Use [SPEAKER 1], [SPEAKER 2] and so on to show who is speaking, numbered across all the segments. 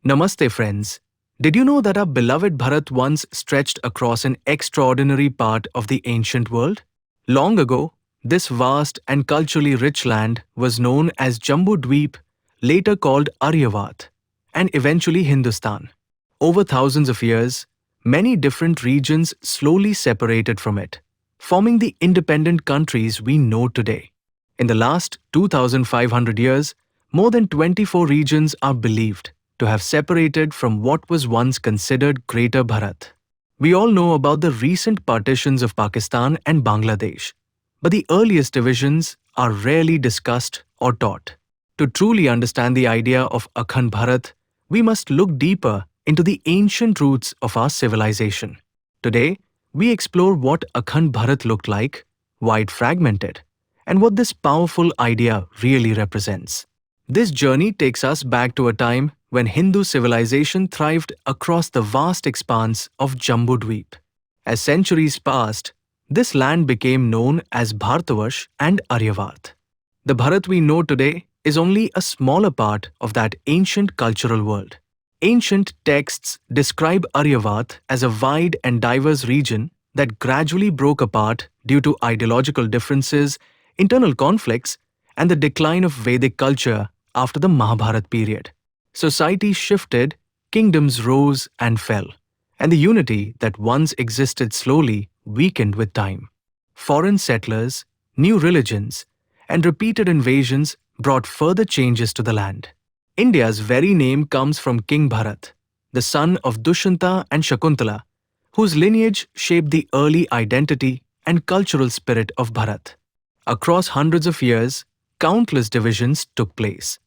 [SPEAKER 1] Namaste, friends. Did you know that our beloved Bharat once stretched across an extraordinary part of the ancient world? Long ago, this vast and culturally rich land was known as Jambu Dweep, later called Aryavat, and eventually Hindustan. Over thousands of years, many different regions slowly separated from it, forming the independent countries we know today. In the last 2,500 years, more than 24 regions are believed to have separated from what was once considered Greater Bharat. We all know about the recent partitions of Pakistan and Bangladesh, but the earliest divisions are rarely discussed or taught. To truly understand the idea of Akhand Bharat, we must look deeper into the ancient roots of our civilization. Today, we explore what Akhand Bharat looked like, why it fragmented, and what this powerful idea really represents. This journey takes us back to a time when Hindu civilization thrived across the vast expanse of Jambu Dweep. As centuries passed, this land became known as Bharatavash and Aryavat. The Bharat we know today is only a smaller part of that ancient cultural world. Ancient texts describe Aryavat as a wide and diverse region that gradually broke apart due to ideological differences, internal conflicts, and the decline of Vedic culture after the Mahabharat period. Society shifted, kingdoms rose and fell, and the unity that once existed slowly weakened with time. Foreign settlers, new religions, and repeated invasions brought further changes to the land. India's very name comes from King Bharat, the son of Dushyanta and Shakuntala, whose lineage shaped the early identity and cultural spirit of Bharat. Across hundreds of years, countless divisions took place.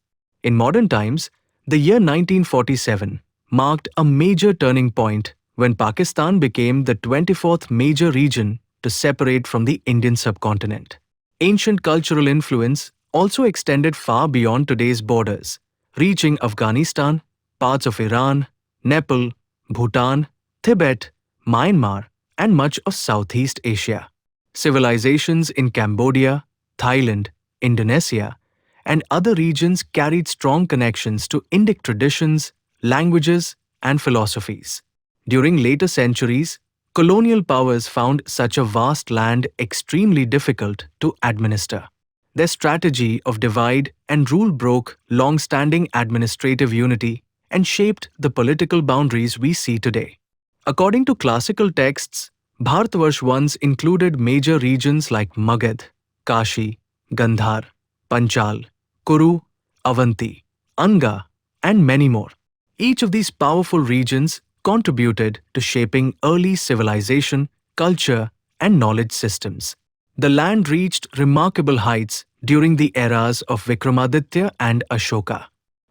[SPEAKER 1] In modern times, the year 1947 marked a major turning point when Pakistan became the 24th major region to separate from the Indian subcontinent. Ancient cultural influence also extended far beyond today's borders, reaching Afghanistan, parts of Iran, Nepal, Bhutan, Tibet, Myanmar, and much of Southeast Asia. Civilizations in Cambodia, Thailand, Indonesia, and other regions carried strong connections to Indic traditions, languages, and philosophies. During later centuries, colonial powers found such a vast land extremely difficult to administer. Their strategy of divide and rule broke long-standing administrative unity and shaped the political boundaries we see today. According to classical texts, Bharatvarsh once included major regions like Magad, Kashi, Gandhar, Panchal, Kuru, Avanti, Anga, and many more. Each of these powerful regions contributed to shaping early civilization, culture, and knowledge systems. The land reached remarkable heights during the eras of Vikramaditya and Ashoka.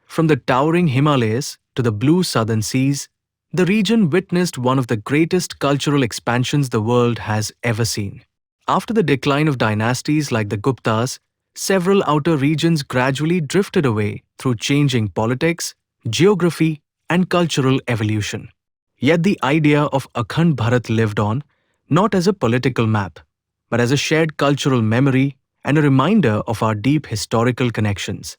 [SPEAKER 1] From the towering Himalayas to the blue southern seas, the region witnessed one of the greatest cultural expansions the world has ever seen. After the decline of dynasties like the Guptas, several outer regions gradually drifted away through changing politics, geography, and cultural evolution. Yet the idea of Akhand Bharat lived on, not as a political map, but as a shared cultural memory and a reminder of our deep historical connections.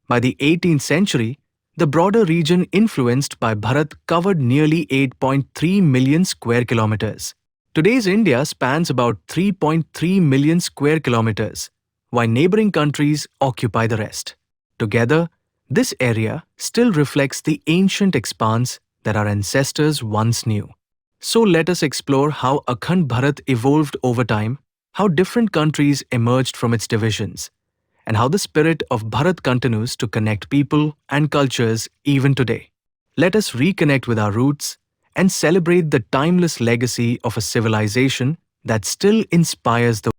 [SPEAKER 1] By the 18th century, the broader region influenced by Bharat covered nearly 8.3 million square kilometers. Today's India spans about 3.3 million square kilometers, while neighboring countries occupy the rest. Together, this area still reflects the ancient expanse that our ancestors once knew. So let us explore how Akhand Bharat evolved over time, how different countries emerged from its divisions, and how the spirit of Bharat continues to connect people and cultures even today. Let us reconnect with our roots and celebrate the timeless legacy of a civilization that still inspires the